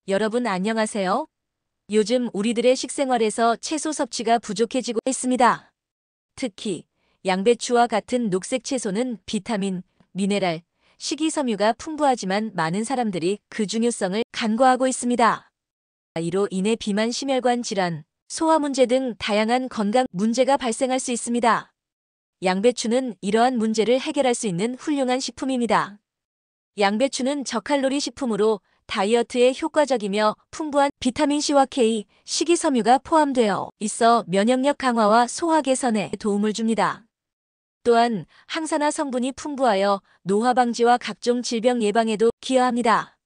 여러분 안녕하세요. 요즘 우리들의 식생활에서 채소 섭취가 부족해지고 있습니다. 특히 양배추와 같은 녹색 채소는 비타민, 미네랄, 식이섬유가 풍부하지만 많은 사람들이 그 중요성을 간과하고 있습니다. 이로 인해 비만, 심혈관 질환, 소화 문제 등 다양한 건강 문제가 발생할 수 있습니다. 양배추는 이러한 문제를 해결할 수 있는 훌륭한 식품입니다. 양배추는 저칼로리 식품으로 다이어트에 효과적이며 풍부한 비타민C와 K, 식이섬유가 포함되어 있어 면역력 강화와 소화 개선에 도움을 줍니다. 또한 항산화 성분이 풍부하여 노화 방지와 각종 질병 예방에도 기여합니다.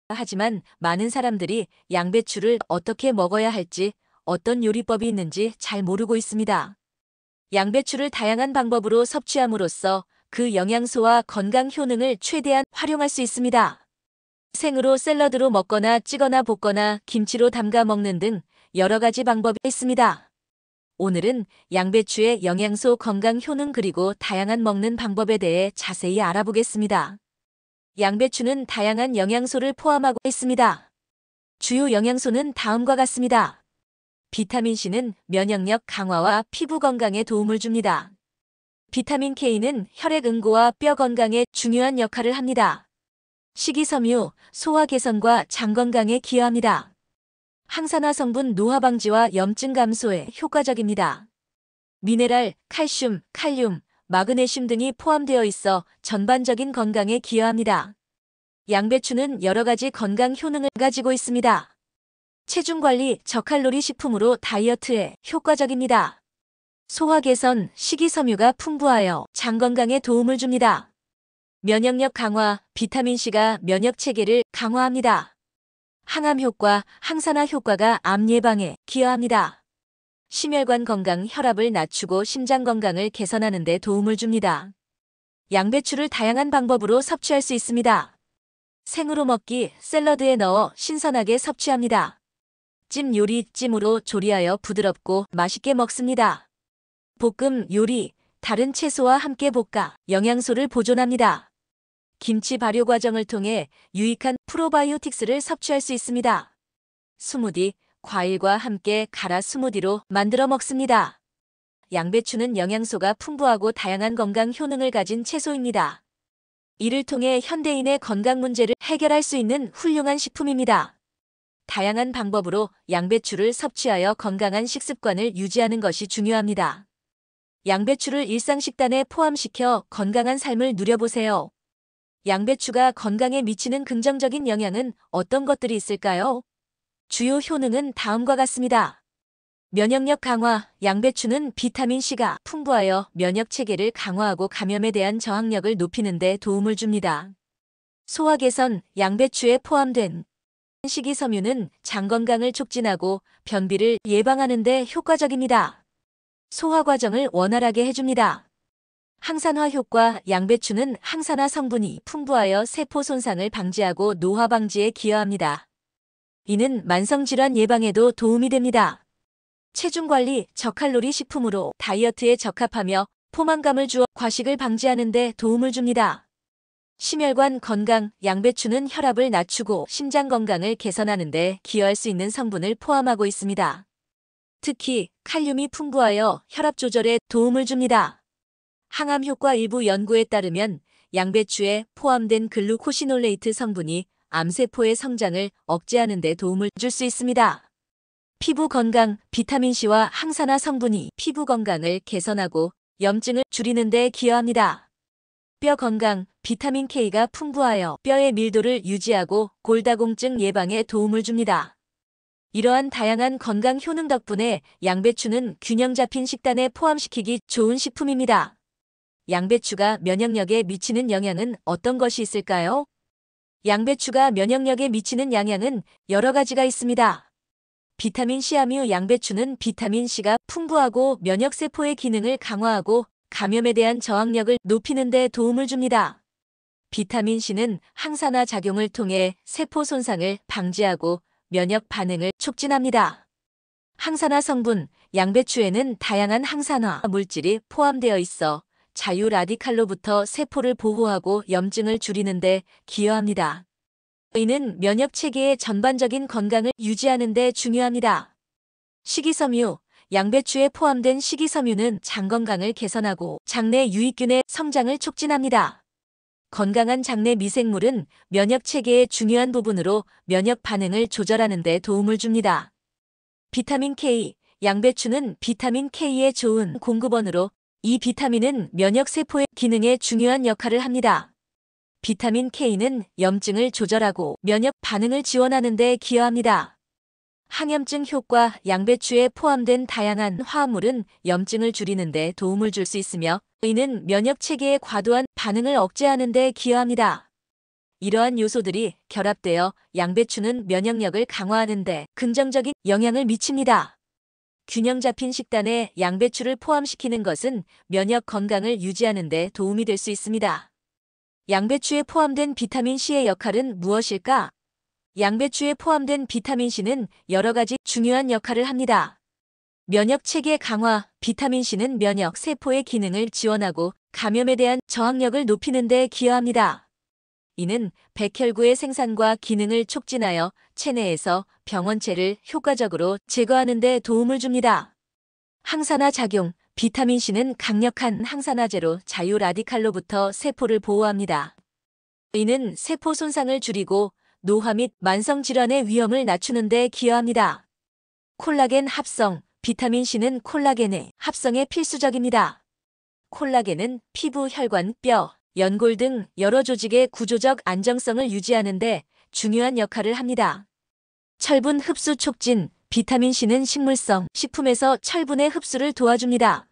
하지만 많은 사람들이 양배추를 어떻게 먹어야 할지, 어떤 요리법이 있는지 잘 모르고 있습니다. 양배추를 다양한 방법으로 섭취함으로써 그 영양소와 건강 효능을 최대한 활용할 수 있습니다. 생으로 샐러드로 먹거나 찌거나 볶거나 김치로 담가 먹는 등 여러 가지 방법이 있습니다. 오늘은 양배추의 영양소, 건강 효능 그리고 다양한 먹는 방법에 대해 자세히 알아보겠습니다. 양배추는 다양한 영양소를 포함하고 있습니다. 주요 영양소는 다음과 같습니다. 비타민C는 면역력 강화와 피부 건강에 도움을 줍니다. 비타민 K는 혈액 응고와 뼈 건강에 중요한 역할을 합니다. 식이섬유, 소화 개선과 장 건강에 기여합니다. 항산화 성분 노화 방지와 염증 감소에 효과적입니다. 미네랄, 칼슘, 칼륨, 마그네슘 등이 포함되어 있어 전반적인 건강에 기여합니다. 양배추는 여러 가지 건강 효능을 가지고 있습니다. 체중 관리, 저칼로리 식품으로 다이어트에 효과적입니다. 소화 개선, 식이섬유가 풍부하여 장 건강에 도움을 줍니다. 면역력 강화, 비타민C가 면역 체계를 강화합니다. 항암 효과, 항산화 효과가 암 예방에 기여합니다. 심혈관 건강, 혈압을 낮추고 심장 건강을 개선하는 데 도움을 줍니다. 양배추를 다양한 방법으로 섭취할 수 있습니다. 생으로 먹기, 샐러드에 넣어 신선하게 섭취합니다. 찜 요리, 찜으로 조리하여 부드럽고 맛있게 먹습니다. 볶음 요리, 다른 채소와 함께 볶아 영양소를 보존합니다. 김치 발효 과정을 통해 유익한 프로바이오틱스를 섭취할 수 있습니다. 스무디, 과일과 함께 갈아 스무디로 만들어 먹습니다. 양배추는 영양소가 풍부하고 다양한 건강 효능을 가진 채소입니다. 이를 통해 현대인의 건강 문제를 해결할 수 있는 훌륭한 식품입니다. 다양한 방법으로 양배추를 섭취하여 건강한 식습관을 유지하는 것이 중요합니다. 양배추를 일상 식단에 포함시켜 건강한 삶을 누려보세요. 양배추가 건강에 미치는 긍정적인 영향은 어떤 것들이 있을까요? 주요 효능은 다음과 같습니다. 면역력 강화, 양배추는 비타민C가 풍부하여 면역 체계를 강화하고 감염에 대한 저항력을 높이는 데 도움을 줍니다. 소화 개선, 양배추에 포함된 식이섬유는 장 건강을 촉진하고 변비를 예방하는 데 효과적입니다. 소화 과정을 원활하게 해줍니다. 항산화 효과, 양배추는 항산화 성분이 풍부하여 세포 손상을 방지하고 노화 방지에 기여합니다. 이는 만성질환 예방에도 도움이 됩니다. 체중 관리, 저칼로리 식품으로 다이어트에 적합하며 포만감을 주어 과식을 방지하는 데 도움을 줍니다. 심혈관 건강, 양배추는 혈압을 낮추고 심장 건강을 개선하는 데 기여할 수 있는 성분을 포함하고 있습니다. 특히 칼륨이 풍부하여 혈압 조절에 도움을 줍니다. 항암 효과, 일부 연구에 따르면 양배추에 포함된 글루코시놀레이트 성분이 암세포의 성장을 억제하는 데 도움을 줄 수 있습니다. 피부 건강, 비타민C와 항산화 성분이 피부 건강을 개선하고 염증을 줄이는 데 기여합니다. 뼈 건강, 비타민 K가 풍부하여 뼈의 밀도를 유지하고 골다공증 예방에 도움을 줍니다. 이러한 다양한 건강 효능 덕분에 양배추는 균형 잡힌 식단에 포함시키기 좋은 식품입니다. 양배추가 면역력에 미치는 영향은 어떤 것이 있을까요? 양배추가 면역력에 미치는 영향은 여러 가지가 있습니다. 비타민C 함유, 양배추는 비타민C가 풍부하고 면역세포의 기능을 강화하고 감염에 대한 저항력을 높이는 데 도움을 줍니다. 비타민C는 항산화 작용을 통해 세포 손상을 방지하고 면역 반응을 촉진합니다. 항산화 성분, 양배추에는 다양한 항산화 물질이 포함되어 있어 자유 라디칼로부터 세포를 보호하고 염증을 줄이는 데 기여합니다. 이는 면역 체계의 전반적인 건강을 유지하는 데 중요합니다. 식이섬유, 양배추에 포함된 식이섬유는 장 건강을 개선하고 장내 유익균의 성장을 촉진합니다. 건강한 장내 미생물은 면역 체계의 중요한 부분으로 면역 반응을 조절하는 데 도움을 줍니다. 비타민 K, 양배추는 비타민 K의 좋은 공급원으로 이 비타민은 면역 세포의 기능에 중요한 역할을 합니다. 비타민 K는 염증을 조절하고 면역 반응을 지원하는 데 기여합니다. 항염증 효과, 양배추에 포함된 다양한 화합물은 염증을 줄이는 데 도움을 줄 수 있으며 이는 면역 체계의 과도한 반응을 억제하는 데 기여합니다. 이러한 요소들이 결합되어 양배추는 면역력을 강화하는 데 긍정적인 영향을 미칩니다. 균형 잡힌 식단에 양배추를 포함시키는 것은 면역 건강을 유지하는 데 도움이 될 수 있습니다. 양배추에 포함된 비타민C의 역할은 무엇일까? 양배추에 포함된 비타민C는 여러 가지 중요한 역할을 합니다. 면역 체계 강화, 비타민C는 면역 세포의 기능을 지원하고 감염에 대한 저항력을 높이는 데 기여합니다. 이는 백혈구의 생산과 기능을 촉진하여 체내에서 병원체를 효과적으로 제거하는 데 도움을 줍니다. 항산화 작용, 비타민C는 강력한 항산화제로 자유 라디칼로부터 세포를 보호합니다. 이는 세포 손상을 줄이고 노화 및 만성질환의 위험을 낮추는 데 기여합니다. 콜라겐 합성, 비타민C는 콜라겐의 합성에 필수적입니다. 콜라겐은 피부, 혈관, 뼈, 연골 등 여러 조직의 구조적 안정성을 유지하는 데 중요한 역할을 합니다. 철분 흡수 촉진, 비타민C는 식물성 식품에서 철분의 흡수를 도와줍니다.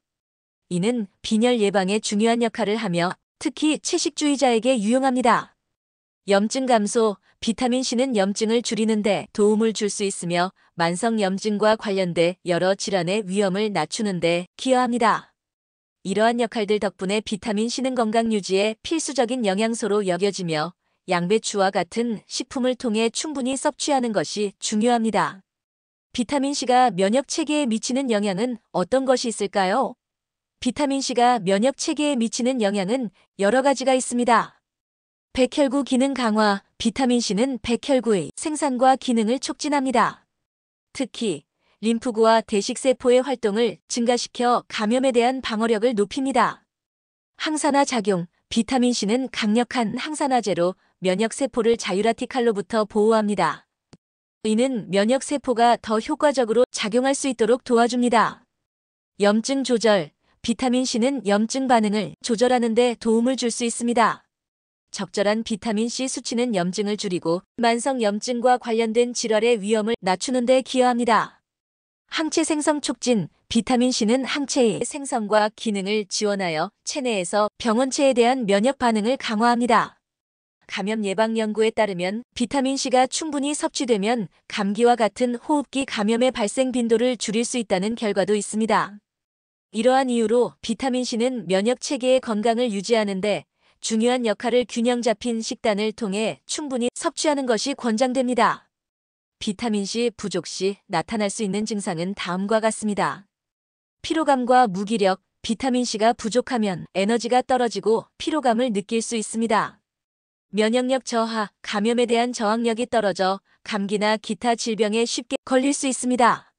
이는 빈혈 예방에 중요한 역할을 하며 특히 채식주의자에게 유용합니다. 염증 감소, 비타민C는 염증을 줄이는 데 도움을 줄 수 있으며 만성염증과 관련돼 여러 질환의 위험을 낮추는 데 기여합니다. 이러한 역할들 덕분에 비타민C는 건강 유지에 필수적인 영양소로 여겨지며 양배추와 같은 식품을 통해 충분히 섭취하는 것이 중요합니다. 비타민C가 면역 체계에 미치는 영향은 어떤 것이 있을까요? 비타민C가 면역 체계에 미치는 영향은 여러 가지가 있습니다. 백혈구 기능 강화, 비타민C는 백혈구의 생산과 기능을 촉진합니다. 특히 림프구와 대식세포의 활동을 증가시켜 감염에 대한 방어력을 높입니다. 항산화 작용, 비타민C는 강력한 항산화제로 면역세포를 자유라티칼로부터 보호합니다. 이는 면역세포가 더 효과적으로 작용할 수 있도록 도와줍니다. 염증 조절, 비타민C는 염증 반응을 조절하는 데 도움을 줄 수 있습니다. 적절한 비타민C 수치는 염증을 줄이고 만성염증과 관련된 질환의 위험을 낮추는 데 기여합니다. 항체 생성 촉진, 비타민C는 항체의 생성과 기능을 지원하여 체내에서 병원체에 대한 면역 반응을 강화합니다. 감염 예방 연구에 따르면 비타민C가 충분히 섭취되면 감기와 같은 호흡기 감염의 발생 빈도를 줄일 수 있다는 결과도 있습니다. 이러한 이유로 비타민C는 면역 체계의 건강을 유지하는 데 중요한 역할을 균형 잡힌 식단을 통해 충분히 섭취하는 것이 권장됩니다. 비타민C 부족 시 나타날 수 있는 증상은 다음과 같습니다. 피로감과 무기력, 비타민C가 부족하면 에너지가 떨어지고 피로감을 느낄 수 있습니다. 면역력 저하, 감염에 대한 저항력이 떨어져 감기나 기타 질병에 쉽게 걸릴 수 있습니다.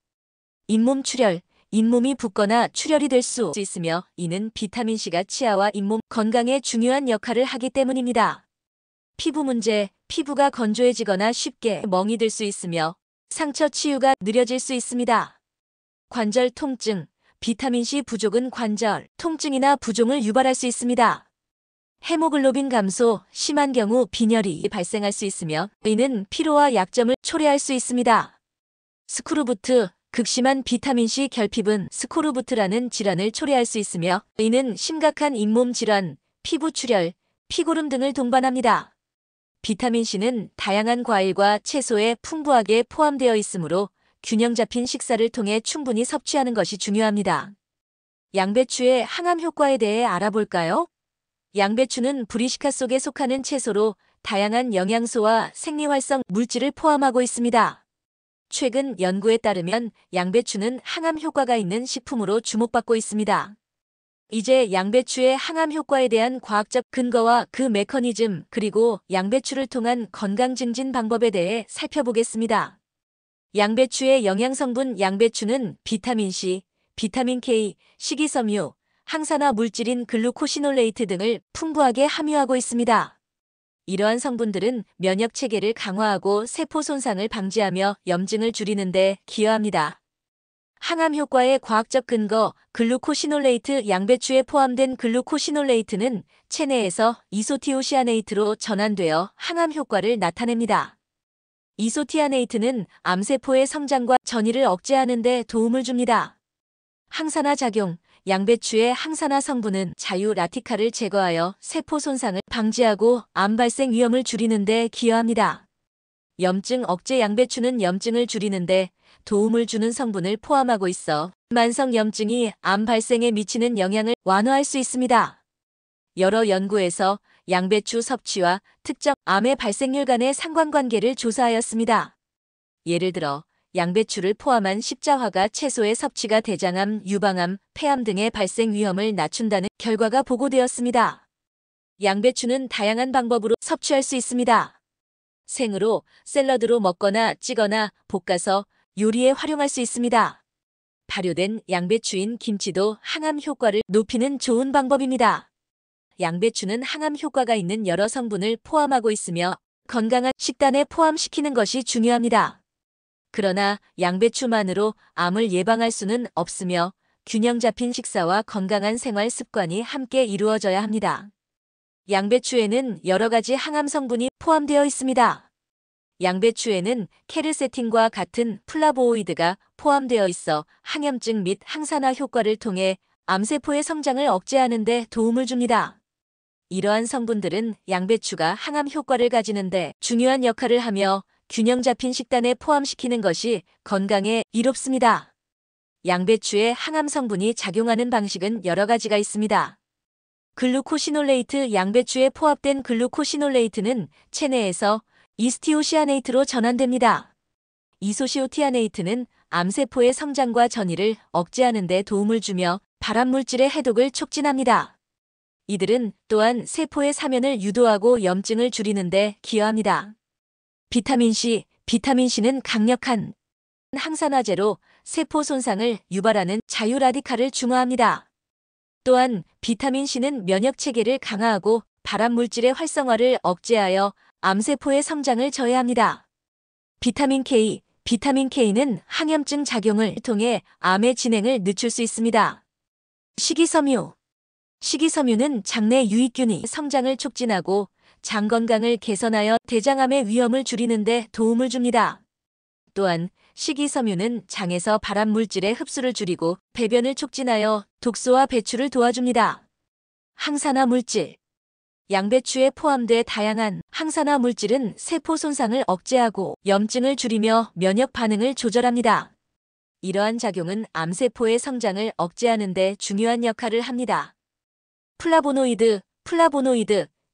잇몸 출혈, 잇몸이 붓거나 출혈이 될 수 있으며 이는 비타민C가 치아와 잇몸 건강에 중요한 역할을 하기 때문입니다. 피부 문제, 피부가 건조해지거나 쉽게 멍이 들 수 있으며 상처 치유가 느려질 수 있습니다. 관절 통증, 비타민C 부족은 관절 통증이나 부종을 유발할 수 있습니다. 헤모글로빈 감소, 심한 경우 빈혈이 발생할 수 있으며 이는 피로와 약점을 초래할 수 있습니다. 스크루부트, 극심한 비타민C 결핍은 스코르부트라는 질환을 초래할 수 있으며 이는 심각한 잇몸 질환, 피부 출혈, 피고름 등을 동반합니다. 비타민C는 다양한 과일과 채소에 풍부하게 포함되어 있으므로 균형 잡힌 식사를 통해 충분히 섭취하는 것이 중요합니다. 양배추의 항암 효과에 대해 알아볼까요? 양배추는 브리시카 속에 속하는 채소로 다양한 영양소와 생리활성 물질을 포함하고 있습니다. 최근 연구에 따르면 양배추는 항암 효과가 있는 식품으로 주목받고 있습니다. 이제 양배추의 항암 효과에 대한 과학적 근거와 그 메커니즘 그리고 양배추를 통한 건강 증진 방법에 대해 살펴보겠습니다. 양배추의 영양성분 양배추는 비타민C, 비타민K, 식이섬유, 항산화 물질인 글루코시놀레이트 등을 풍부하게 함유하고 있습니다. 이러한 성분들은 면역 체계를 강화하고 세포 손상을 방지하며 염증을 줄이는 데 기여합니다. 항암 효과의 과학적 근거 글루코시놀레이트 양배추에 포함된 글루코시놀레이트는 체내에서 이소티오시아네이트로 전환되어 항암 효과를 나타냅니다. 이소티아네이트는 암세포의 성장과 전이를 억제하는 데 도움을 줍니다. 항산화 작용 양배추의 항산화 성분은 자유라티카를 제거하여 세포 손상을 방지하고 암 발생 위험을 줄이는 데 기여합니다. 염증 억제 양배추는 염증을 줄이는 데 도움을 주는 성분을 포함하고 있어 만성 염증이 암 발생에 미치는 영향을 완화할 수 있습니다. 여러 연구에서 양배추 섭취와 특정 암의 발생률 간의 상관관계를 조사하였습니다. 예를 들어 양배추를 포함한 십자화가 채소의 섭취가 대장암, 유방암, 폐암 등의 발생 위험을 낮춘다는 결과가 보고되었습니다. 양배추는 다양한 방법으로 섭취할 수 있습니다. 생으로, 샐러드로 먹거나 찌거나 볶아서 요리에 활용할 수 있습니다. 발효된 양배추인 김치도 항암 효과를 높이는 좋은 방법입니다. 양배추는 항암 효과가 있는 여러 성분을 포함하고 있으며 건강한 식단에 포함시키는 것이 중요합니다. 그러나 양배추만으로 암을 예방할 수는 없으며 균형 잡힌 식사와 건강한 생활 습관이 함께 이루어져야 합니다. 양배추에는 여러 가지 항암 성분이 포함되어 있습니다. 양배추에는 케르세틴과 같은 플라보오이드가 포함되어 있어 항염증 및 항산화 효과를 통해 암세포의 성장을 억제하는 데 도움을 줍니다. 이러한 성분들은 양배추가 항암 효과를 가지는 데 중요한 역할을 하며 균형 잡힌 식단에 포함시키는 것이 건강에 이롭습니다. 양배추의 항암 성분이 작용하는 방식은 여러 가지가 있습니다. 글루코시놀레이트 양배추에 포함된 글루코시놀레이트는 체내에서 이스티오시아네이트로 전환됩니다. 이소시오티아네이트는 암세포의 성장과 전이를 억제하는 데 도움을 주며 발암물질의 해독을 촉진합니다. 이들은 또한 세포의 사면을 유도하고 염증을 줄이는 데 기여합니다. 비타민C, 비타민C는 강력한 항산화제로 세포 손상을 유발하는 자유라디칼을 중화합니다. 또한 비타민C는 면역 체계를 강화하고 발암물질의 활성화를 억제하여 암세포의 성장을 저해합니다. 비타민K, 비타민K는 항염증 작용을 통해 암의 진행을 늦출 수 있습니다. 식이섬유, 식이섬유는 장내 유익균이 성장을 촉진하고 장 건강을 개선하여 대장암의 위험을 줄이는 데 도움을 줍니다. 또한 식이섬유는 장에서 발암물질의 흡수를 줄이고 배변을 촉진하여 독소와 배출을 도와줍니다. 항산화 물질 양배추에 포함돼 다양한 항산화 물질은 세포 손상을 억제하고 염증을 줄이며 면역 반응을 조절합니다. 이러한 작용은 암세포의 성장을 억제하는 데 중요한 역할을 합니다. 플라보노이드,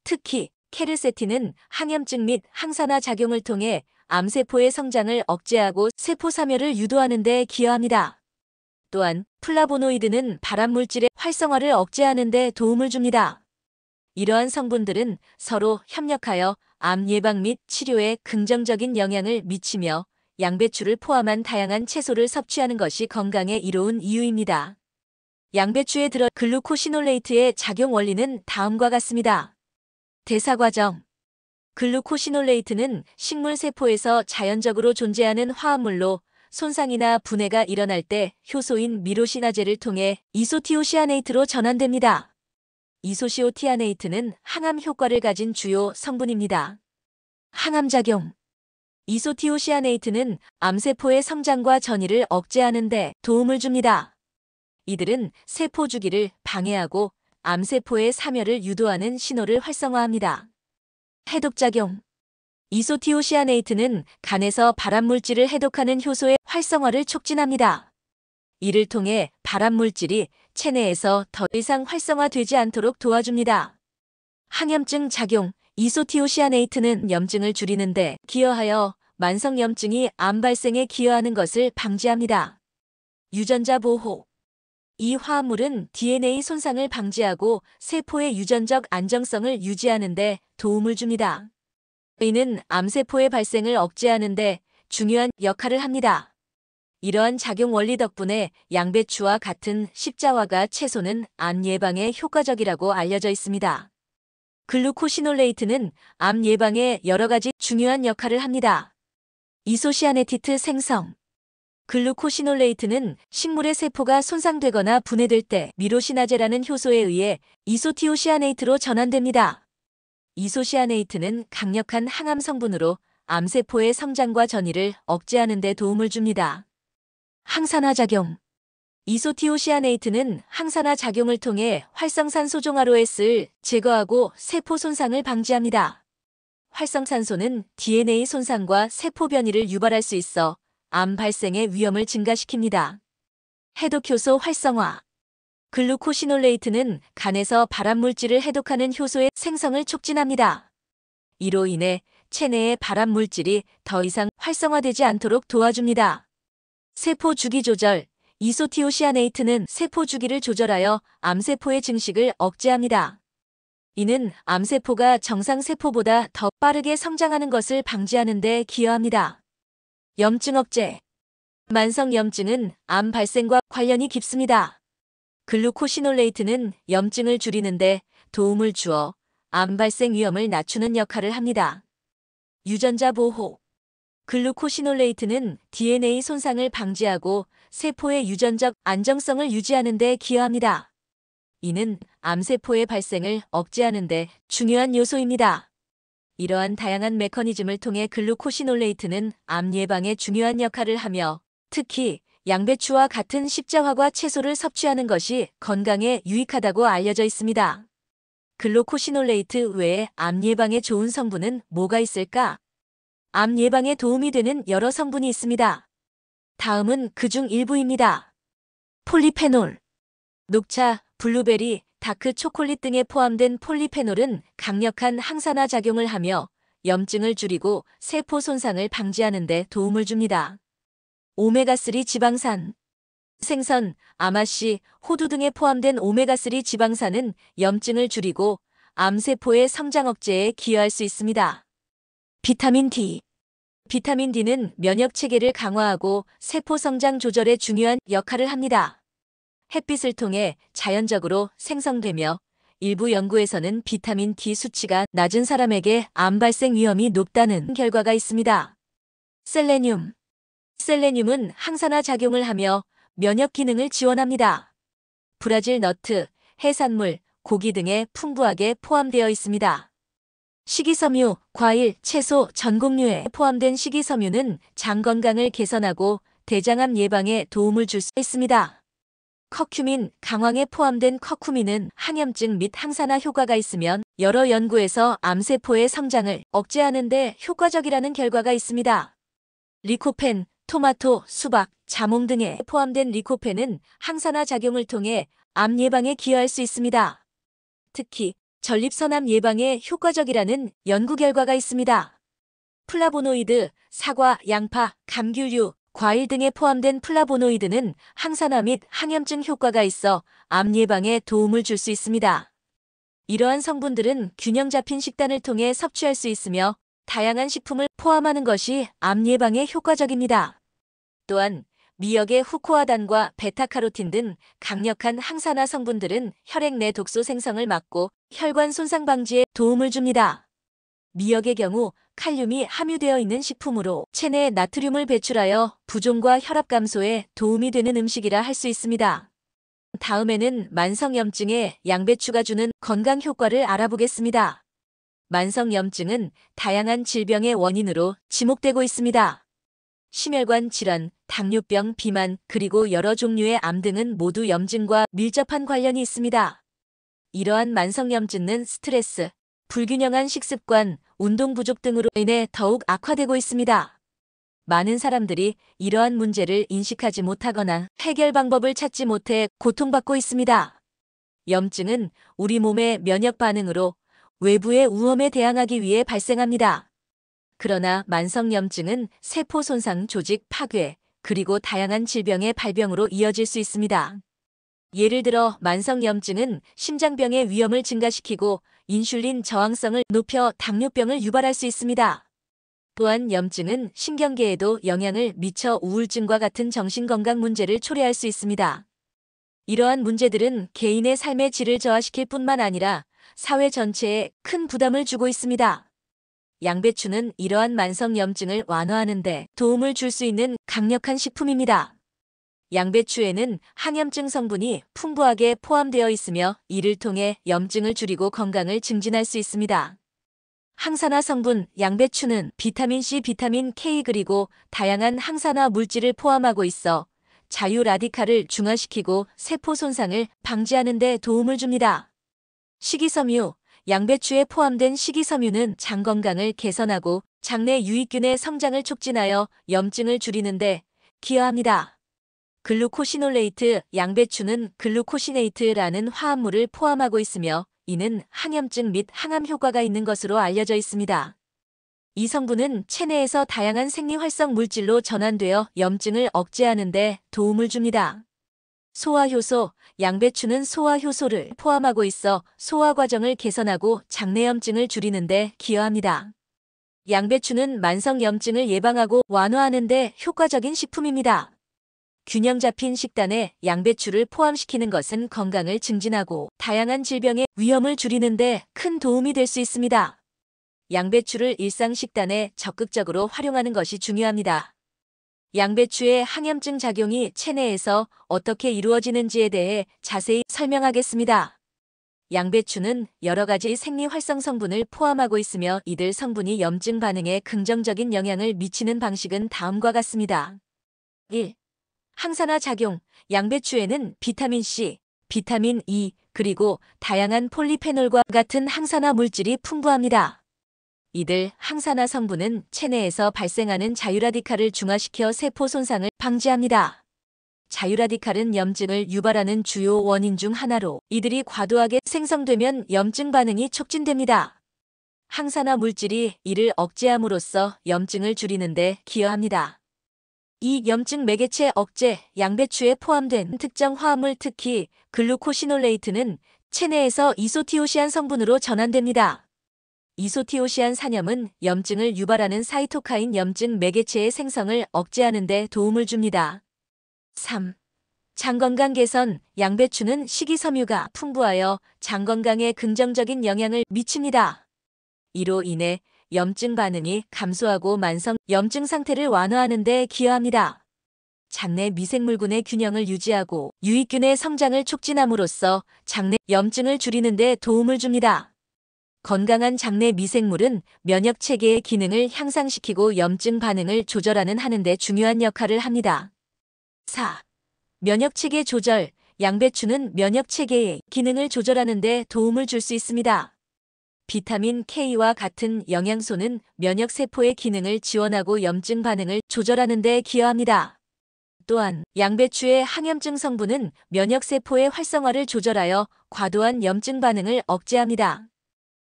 특히 케르세틴은 항염증 및 항산화 작용을 통해 암세포의 성장을 억제하고 세포 사멸을 유도하는 데 기여합니다. 또한 플라보노이드는 발암물질의 활성화를 억제하는 데 도움을 줍니다. 이러한 성분들은 서로 협력하여 암 예방 및 치료에 긍정적인 영향을 미치며 양배추를 포함한 다양한 채소를 섭취하는 것이 건강에 이로운 이유입니다. 양배추에 들어 글루코시놀레이트의 작용 원리는 다음과 같습니다. 대사과정 글루코시놀레이트는 식물 세포에서 자연적으로 존재하는 화합물로 손상이나 분해가 일어날 때 효소인 미로시나제를 통해 이소티오시아네이트로 전환됩니다. 이소시오티아네이트는 항암 효과를 가진 주요 성분입니다. 항암작용 이소티오시아네이트는 암세포의 성장과 전이를 억제하는 데 도움을 줍니다. 이들은 세포 주기를 방해하고 암세포의 사멸을 유도하는 신호를 활성화합니다. 해독작용 이소티오시아네이트는 간에서 발암물질을 해독하는 효소의 활성화를 촉진합니다. 이를 통해 발암물질이 체내에서 더 이상 활성화되지 않도록 도와줍니다. 항염증 작용 이소티오시아네이트는 염증을 줄이는 데 기여하여 만성염증이 암 발생에 기여하는 것을 방지합니다. 유전자 보호 이 화합물은 DNA 손상을 방지하고 세포의 유전적 안정성을 유지하는 데 도움을 줍니다. 이는 암세포의 발생을 억제하는 데 중요한 역할을 합니다. 이러한 작용 원리 덕분에 양배추와 같은 십자화가 채소는 암 예방에 효과적이라고 알려져 있습니다. 글루코시놀레이트는 암 예방에 여러 가지 중요한 역할을 합니다. 이소시아네티트 생성. 글루코시놀레이트는 식물의 세포가 손상되거나 분해될 때 미로시나제라는 효소에 의해 이소티오시아네이트로 전환됩니다. 이소시아네이트는 강력한 항암 성분으로 암세포의 성장과 전이를 억제하는 데 도움을 줍니다. 항산화 작용. 이소티오시아네이트는 항산화 작용을 통해 활성산소 종아로S를 제거하고 세포 손상을 방지합니다. 활성산소는 DNA 손상과 세포 변이를 유발할 수 있어 암 발생의 위험을 증가시킵니다. 해독효소 활성화. 글루코시놀레이트는 간에서 발암물질을 해독하는 효소의 생성을 촉진합니다. 이로 인해 체내의 발암물질이 더 이상 활성화되지 않도록 도와줍니다. 세포 주기 조절. 이소티오시아네이트는 세포 주기를 조절하여 암세포의 증식을 억제합니다. 이는 암세포가 정상세포보다 더 빠르게 성장하는 것을 방지하는 데 기여합니다. 염증 억제. 만성염증은 암 발생과 관련이 깊습니다. 글루코시놀레이트는 염증을 줄이는 데 도움을 주어 암 발생 위험을 낮추는 역할을 합니다. 유전자 보호. 글루코시놀레이트는 DNA 손상을 방지하고 세포의 유전적 안정성을 유지하는 데 기여합니다. 이는 암세포의 발생을 억제하는 데 중요한 요소입니다. 이러한 다양한 메커니즘을 통해 글루코시놀레이트는 암 예방에 중요한 역할을 하며 특히 양배추와 같은 십자화과 채소를 섭취하는 것이 건강에 유익하다고 알려져 있습니다. 글루코시놀레이트 외에 암 예방에 좋은 성분은 뭐가 있을까? 암 예방에 도움이 되는 여러 성분이 있습니다. 다음은 그중 일부입니다. 폴리페놀. 녹차, 블루베리, 다크 초콜릿 등에 포함된 폴리페놀은 강력한 항산화 작용을 하며 염증을 줄이고 세포 손상을 방지하는 데 도움을 줍니다. 오메가3 지방산. 생선, 아마씨, 호두 등에 포함된 오메가3 지방산은 염증을 줄이고 암세포의 성장 억제에 기여할 수 있습니다. 비타민 D. 비타민 D는 면역 체계를 강화하고 세포 성장 조절에 중요한 역할을 합니다. 햇빛을 통해 자연적으로 생성되며 일부 연구에서는 비타민 D 수치가 낮은 사람에게 암 발생 위험이 높다는 결과가 있습니다. 셀레늄. 셀레늄은 항산화 작용을 하며 면역 기능을 지원합니다. 브라질 너트, 해산물, 고기 등에 풍부하게 포함되어 있습니다. 식이섬유, 과일, 채소, 전 곡류에 포함된 식이섬유는 장 건강을 개선하고 대장암 예방에 도움을 줄 수 있습니다. 커큐민, 강황에 포함된 커큐민은 항염증 및 항산화 효과가 있으면 여러 연구에서 암세포의 성장을 억제하는 데 효과적이라는 결과가 있습니다. 리코펜, 토마토, 수박, 자몽 등에 포함된 리코펜은 항산화 작용을 통해 암 예방에 기여할 수 있습니다. 특히 전립선암 예방에 효과적이라는 연구 결과가 있습니다. 플라보노이드, 사과, 양파, 감귤류, 과일 등에 포함된 플라보노이드는 항산화 및 항염증 효과가 있어 암 예방에 도움을 줄 수 있습니다. 이러한 성분들은 균형 잡힌 식단을 통해 섭취할 수 있으며 다양한 식품을 포함하는 것이 암 예방에 효과적입니다. 또한 미역의 후코아단과 베타카로틴 등 강력한 항산화 성분들은 혈액 내 독소 생성을 막고 혈관 손상 방지에 도움을 줍니다. 미역의 경우 칼륨이 함유되어 있는 식품으로 체내 나트륨을 배출하여 부종과 혈압 감소에 도움이 되는 음식이라 할 수 있습니다. 다음에는 만성염증에 양배추가 주는 건강 효과를 알아보겠습니다. 만성염증은 다양한 질병의 원인으로 지목되고 있습니다. 심혈관 질환, 당뇨병, 비만, 그리고 여러 종류의 암 등은 모두 염증과 밀접한 관련이 있습니다. 이러한 만성염증은 스트레스, 불균형한 식습관, 운동 부족 등으로 인해 더욱 악화되고 있습니다. 많은 사람들이 이러한 문제를 인식하지 못하거나 해결 방법을 찾지 못해 고통받고 있습니다. 염증은 우리 몸의 면역 반응으로 외부의 우험에 대항하기 위해 발생합니다. 그러나 만성염증은 세포 손상, 조직 파괴, 그리고 다양한 질병의 발병으로 이어질 수 있습니다. 예를 들어 만성염증은 심장병의 위험을 증가시키고 인슐린 저항성을 높여 당뇨병을 유발할 수 있습니다. 또한 염증은 신경계에도 영향을 미쳐 우울증과 같은 정신건강 문제를 초래할 수 있습니다. 이러한 문제들은 개인의 삶의 질을 저하시킬 뿐만 아니라 사회 전체에 큰 부담을 주고 있습니다. 양배추는 이러한 만성염증을 완화하는 데 도움을 줄 수 있는 강력한 식품입니다. 양배추에는 항염증 성분이 풍부하게 포함되어 있으며 이를 통해 염증을 줄이고 건강을 증진할 수 있습니다. 항산화 성분 양배추는 비타민C, 비타민 K 그리고 다양한 항산화 물질을 포함하고 있어 자유 라디칼을 중화시키고 세포 손상을 방지하는 데 도움을 줍니다. 식이섬유 양배추에 포함된 식이섬유는 장 건강을 개선하고 장내 유익균의 성장을 촉진하여 염증을 줄이는 데 기여합니다. 글루코시놀레이트 양배추는 글루코시네이트라는 화합물을 포함하고 있으며 이는 항염증 및 항암 효과가 있는 것으로 알려져 있습니다. 이 성분은 체내에서 다양한 생리활성 물질로 전환되어 염증을 억제하는 데 도움을 줍니다. 소화효소 양배추는 소화효소를 포함하고 있어 소화 과정을 개선하고 장내염증을 줄이는 데 기여합니다. 양배추는 만성염증을 예방하고 완화하는 데 효과적인 식품입니다. 균형 잡힌 식단에 양배추를 포함시키는 것은 건강을 증진하고 다양한 질병의 위험을 줄이는 데 큰 도움이 될 수 있습니다. 양배추를 일상 식단에 적극적으로 활용하는 것이 중요합니다. 양배추의 항염증 작용이 체내에서 어떻게 이루어지는지에 대해 자세히 설명하겠습니다. 양배추는 여러 가지 생리활성 성분을 포함하고 있으며 이들 성분이 염증 반응에 긍정적인 영향을 미치는 방식은 다음과 같습니다. 1. 항산화 작용 양배추에는 비타민C, 비타민 E, 그리고 다양한 폴리페놀과 같은 항산화 물질이 풍부합니다. 이들 항산화 성분은 체내에서 발생하는 자유라디칼을 중화시켜 세포 손상을 방지합니다. 자유라디칼은 염증을 유발하는 주요 원인 중 하나로 이들이 과도하게 생성되면 염증 반응이 촉진됩니다. 항산화 물질이 이를 억제함으로써 염증을 줄이는 데 기여합니다. 이 염증 매개체 억제 양배추에 포함된 특정 화합물 특히 글루코시놀레이트는 체내에서 이소티오시안 성분으로 전환됩니다. 이소티오시안 산염은 염증을 유발하는 사이토카인 염증 매개체의 생성을 억제하는 데 도움을 줍니다. 3. 장 건강 개선 양배추는 식이섬유가 풍부하여 장 건강에 긍정적인 영향을 미칩니다. 이로 인해 염증 반응이 감소하고 만성 염증 상태를 완화하는 데 기여합니다. 장내 미생물군의 균형을 유지하고 유익균의 성장을 촉진함으로써 장내 염증을 줄이는 데 도움을 줍니다. 건강한 장내 미생물은 면역 체계의 기능을 향상시키고 염증 반응을 조절하는 데 중요한 역할을 합니다. 4. 면역 체계 조절 양배추는 면역 체계의 기능을 조절하는 데 도움을 줄 수 있습니다. 비타민 K와 같은 영양소는 면역 세포의 기능을 지원하고 염증 반응을 조절하는 데 기여합니다. 또한 양배추의 항염증 성분은 면역 세포의 활성화를 조절하여 과도한 염증 반응을 억제합니다.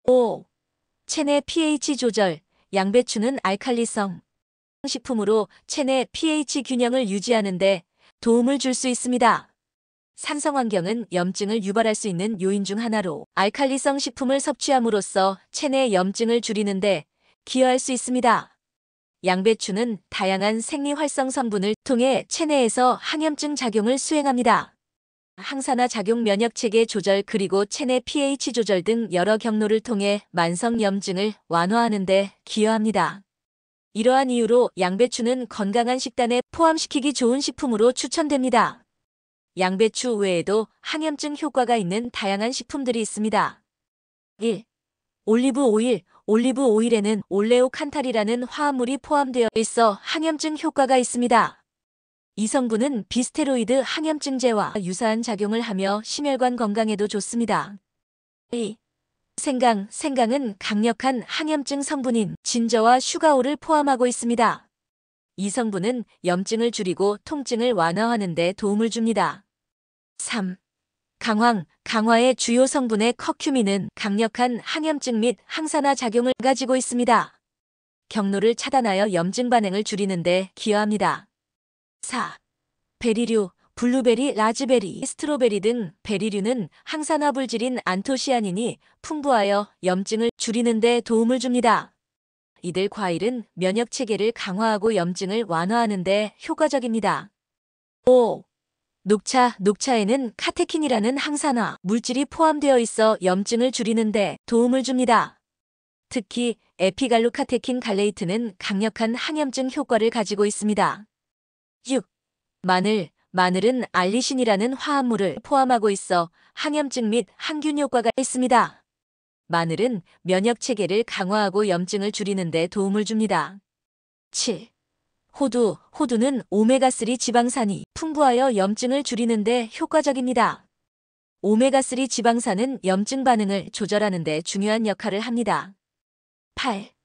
5. 체내 pH 조절 양배추는 알칼리성 식품으로 체내 pH 균형을 유지하는 데 도움을 줄 수 있습니다. 산성 환경은 염증을 유발할 수 있는 요인 중 하나로 알칼리성 식품을 섭취함으로써 체내 염증을 줄이는 데 기여할 수 있습니다. 양배추는 다양한 생리활성 성분을 통해 체내에서 항염증 작용을 수행합니다. 항산화 작용 면역체계 조절 그리고 체내 pH 조절 등 여러 경로를 통해 만성 염증을 완화하는 데 기여합니다. 이러한 이유로 양배추는 건강한 식단에 포함시키기 좋은 식품으로 추천됩니다. 양배추 외에도 항염증 효과가 있는 다양한 식품들이 있습니다. 1. 올리브 오일 올리브 오일에는 올레오칸탈이라는 화합물이 포함되어 있어 항염증 효과가 있습니다. 이 성분은 비스테로이드 항염증제와 유사한 작용을 하며 심혈관 건강에도 좋습니다. 2. 생강은 강력한 항염증 성분인 진저와 슈가올을 포함하고 있습니다. 이 성분은 염증을 줄이고 통증을 완화하는 데 도움을 줍니다. 3. 강화의 주요 성분의 커큐민은 강력한 항염증 및 항산화 작용을 가지고 있습니다. 경로를 차단하여 염증 반응을 줄이는 데 기여합니다. 4. 베리류 블루베리, 라즈베리, 스트로베리 등 베리류는 항산화 물질인 안토시아닌이 풍부하여 염증을 줄이는 데 도움을 줍니다. 이들 과일은 면역 체계를 강화하고 염증을 완화하는 데 효과적입니다. 5. 녹차, 녹차에는 카테킨이라는 항산화 물질이 포함되어 있어 염증을 줄이는 데 도움을 줍니다. 특히 에피갈로카테킨 갈레이트는 강력한 항염증 효과를 가지고 있습니다. 6. 마늘, 마늘은 알리신이라는 화합물을 포함하고 있어 항염증 및 항균 효과가 있습니다. 마늘은 면역 체계를 강화하고 염증을 줄이는 데 도움을 줍니다. 7. 호두, 호두는 오메가3 지방산이 풍부하여 염증을 줄이는 데 효과적입니다. 오메가3 지방산은 염증 반응을 조절하는 데 중요한 역할을 합니다. 8.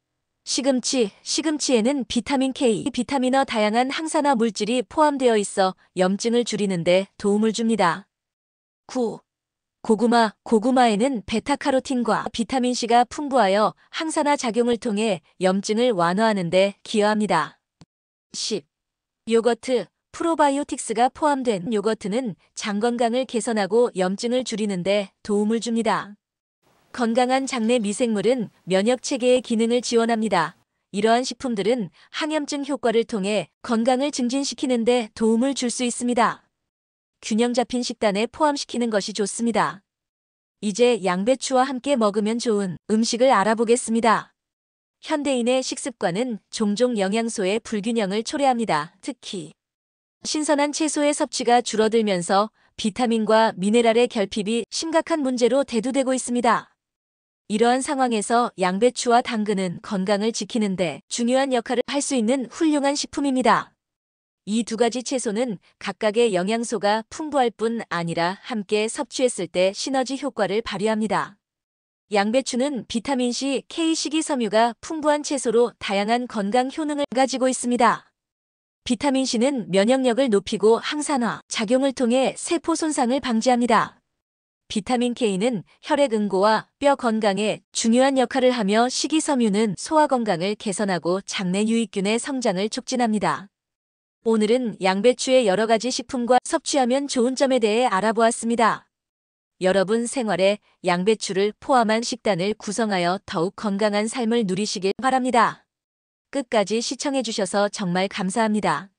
시금치, 시금치에는 비타민 K, 비타민어 다양한 항산화 물질이 포함되어 있어 염증을 줄이는 데 도움을 줍니다. 9. 고구마, 고구마에는 베타카로틴과 비타민C가 풍부하여 항산화 작용을 통해 염증을 완화하는 데 기여합니다. 10. 요거트, 프로바이오틱스가 포함된 요거트는 장 건강을 개선하고 염증을 줄이는 데 도움을 줍니다. 건강한 장내 미생물은 면역 체계의 기능을 지원합니다. 이러한 식품들은 항염증 효과를 통해 건강을 증진시키는 데 도움을 줄 수 있습니다. 균형 잡힌 식단에 포함시키는 것이 좋습니다. 이제 양배추와 함께 먹으면 좋은 음식을 알아보겠습니다. 현대인의 식습관은 종종 영양소의 불균형을 초래합니다. 특히 신선한 채소의 섭취가 줄어들면서 비타민과 미네랄의 결핍이 심각한 문제로 대두되고 있습니다. 이러한 상황에서 양배추와 당근은 건강을 지키는 데 중요한 역할을 할 수 있는 훌륭한 식품입니다. 이 두 가지 채소는 각각의 영양소가 풍부할 뿐 아니라 함께 섭취했을 때 시너지 효과를 발휘합니다. 양배추는 비타민C, K, 식이섬유가 풍부한 채소로 다양한 건강 효능을 가지고 있습니다. 비타민C는 면역력을 높이고 항산화 작용을 통해 세포 손상을 방지합니다. 비타민 K는 혈액 응고와 뼈 건강에 중요한 역할을 하며 식이섬유는 소화 건강을 개선하고 장내 유익균의 성장을 촉진합니다. 오늘은 양배추의 여러 가지 식품과 섭취하면 좋은 점에 대해 알아보았습니다. 여러분 생활에 양배추를 포함한 식단을 구성하여 더욱 건강한 삶을 누리시길 바랍니다. 끝까지 시청해주셔서 정말 감사합니다.